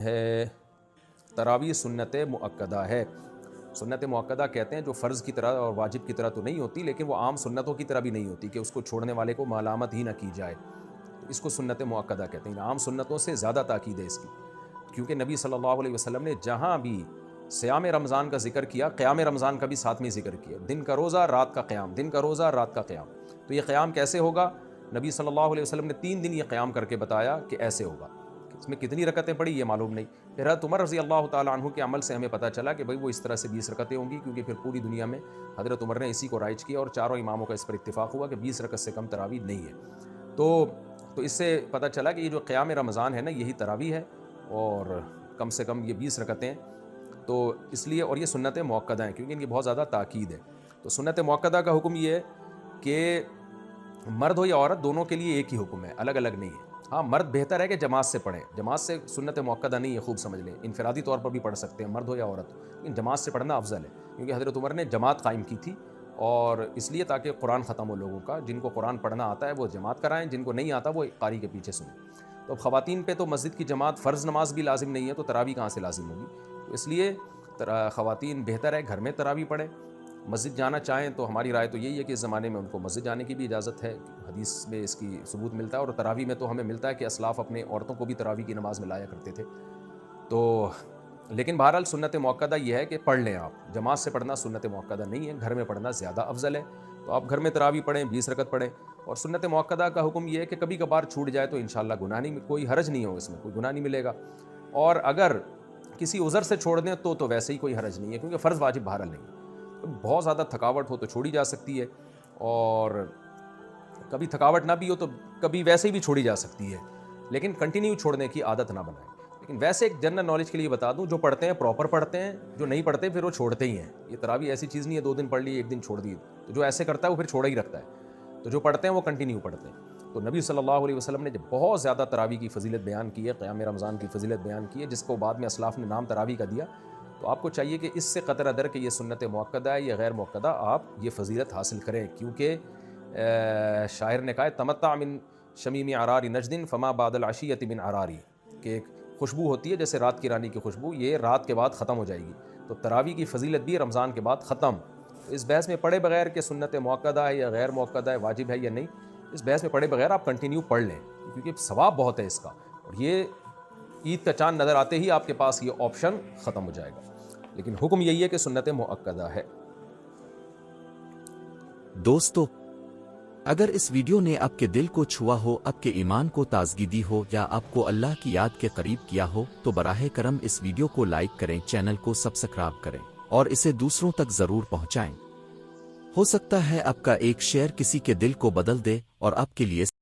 ہے تراویح سنت مؤکدہ ہے۔ سنت مؤکدہ کہتے ہیں جو فرض کی طرح اور واجب کی طرح تو نہیں ہوتی، لیکن وہ عام سنتوں کی طرح بھی نہیں ہوتی کہ اس کو چھوڑنے والے کو ملامت ہی نہ کی جائے، تو اس کو سنت مؤکدہ کہتے ہیں۔ عام سنتوں سے زیادہ تاکید ہے اس کی، کیونکہ نبی صلی اللہ علیہ وسلم نے جہاں بھی صیام رمضان کا ذکر کیا، قیام رمضان کا بھی ساتھ میں ذکر کیا، دن کا روزہ رات کا قیام، دن کا روزہ رات کا قیام۔ تو یہ قیام کیسے ہوگا؟ نبی صلی اللہ علیہ وسلم نے 3 دن یہ قیام کر کے بتایا کہ ایسے ہوگا۔ اس میں کتنی رکعتیں پڑھی یہ معلوم نہیں۔ پھر حضرت عمر رضی اللہ تعالیٰ عنہ کے عمل سے ہمیں پتہ چلا کہ بھئی وہ اس طرح سے 20 رکعتیں ہوں گی، کیونکہ پھر پوری دنیا میں حضرت عمر نے اسی کو رائج کیا اور چاروں اماموں کا اس پر اتفاق ہوا کہ 20 رکعت سے کم تراویح نہیں ہے۔ تو اس سے پتہ چلا کہ یہ جو قیام رمضان ہے نا، یہی تراویح ہے، اور کم سے کم یہ 20 رکعتیں، تو اس لیے، اور یہ سنت مؤکدہ ہیں کیونکہ ان کی بہت زیادہ تاکید ہے۔ تو سنت مؤکدہ کا حکم یہ ہے کہ مرد ہو یا عورت دونوں کے لیے ایک ہی حکم ہے، الگ الگ نہیں ہے۔ ہاں، مرد بہتر ہے کہ جماعت سے پڑھیں، جماعت سے سنت مؤکدہ نہیں ہے، خوب سمجھ لیں، انفرادی طور پر بھی پڑھ سکتے ہیں مرد ہو یا عورت، لیکن جماعت سے پڑھنا افضل ہے، کیونکہ حضرت عمر نے جماعت قائم کی تھی، اور اس لیے تاکہ قرآن ختم ہو لوگوں کا، جن کو قرآن پڑھنا آتا ہے وہ جماعت کرائیں، جن کو نہیں آتا وہ قاری کے پیچھے سنیں۔ تو خواتین پہ تو مسجد کی جماعت فرض نماز بھی لازم نہیں ہے، تو تراویح کہاں سے لازم ہوگی؟ تو اس لیے خواتین بہتر ہے گھر میں تراویح پڑھیں۔ مسجد جانا چاہیں تو ہماری رائے تو یہی ہے کہ اس زمانے میں ان کو مسجد جانے کی بھی اجازت ہے، حدیث میں اس کی ثبوت ملتا ہے، اور تراویح میں تو ہمیں ملتا ہے کہ اسلاف اپنے عورتوں کو بھی تراویح کی نماز میں لایا کرتے تھے۔ تو لیکن بہرحال سنت مؤکدہ یہ ہے کہ پڑھ لیں آپ، جماعت سے پڑھنا سنت مؤکدہ نہیں ہے، گھر میں پڑھنا زیادہ افضل ہے۔ تو آپ گھر میں تراویح پڑھیں، 20 رکعت پڑھیں، اور سنت مؤکدہ کا حکم یہ ہے کہ کبھی کبھار چھوٹ جائے تو انشاءاللہ گناہ نہیں، کوئی حرج نہیں ہو، اس میں کوئی گناہ نہیں ملے گا، اور اگر کسی عذر سے چھوڑ دیں تو ویسے ہی کوئی حرج نہیں ہے، کیونکہ فرض واجب بہرحال نہیں ہے۔ بہت زیادہ تھکاوٹ ہو تو چھوڑی جا سکتی ہے، اور کبھی تھکاوٹ نہ بھی ہو تو کبھی ویسے ہی بھی چھوڑی جا سکتی ہے، لیکن کنٹینیو چھوڑنے کی عادت نہ بنائیں۔ لیکن ویسے ایک جنرل نالج کے لیے بتا دوں، جو پڑھتے ہیں پراپر پڑھتے ہیں، جو نہیں پڑھتے پھر وہ چھوڑتے ہی ہیں۔ یہ تراویح ایسی چیز نہیں ہے 2 دن پڑھ لی 1 دن چھوڑ دی، تو جو ایسے کرتا ہے وہ پھر چھوڑا ہی رکھتا ہے۔ تو جو پڑھتے ہیں وہ کنٹینیو پڑھتے ہیں۔ تو نبی صلی اللہ علیہ وسلم نے جب بہت زیادہ تراویح کی فضیلت بیان کی ہے، قیام رمضان کی فضیلت بیان کی ہے، جس کو بعد میں اسلاف نے نام تراویح کا دیا، تو آپ کو چاہیے کہ اس سے قطع در کہ یہ سنت مؤکدہ ہے یا غیر مؤکدہ، آپ یہ فضیلت حاصل کریں، کیونکہ شاعر نے کہا ہے تمتع من شمیم عرار نجد فما بعد العشیۃ من عراری، کہ ایک خوشبو ہوتی ہے جیسے رات کی رانی کی خوشبو، یہ رات کے بعد ختم ہو جائے گی۔ تو تراویح کی فضیلت بھی رمضان کے بعد ختم۔ تو اس بحث میں پڑھے بغیر کہ سنت مؤکدہ ہے یا غیر مؤکدہ ہے، واجب ہے یا نہیں، اس بحث میں پڑھے بغیر آپ کنٹینیو پڑھ لیں، کیونکہ ثواب بہت ہے اس کا، اور یہ عید کا چاند نظر آتے ہی آپ کے پاس یہ آپشن ختم ہو جائے گا۔ لیکن حکم یہی ہے کہ سنت مؤکدہ ہے۔ دوستو، اگر اس ویڈیو نے آپ کے دل کو چھوا ہو، آپ کے ایمان کو تازگی دی ہو، یا آپ کو اللہ کی یاد کے قریب کیا ہو، تو براہ کرم اس ویڈیو کو لائک کریں، چینل کو سبسکرائب کریں، اور اسے دوسروں تک ضرور پہنچائیں۔ ہو سکتا ہے آپ کا ایک شیئر کسی کے دل کو بدل دے اور آپ کے لیے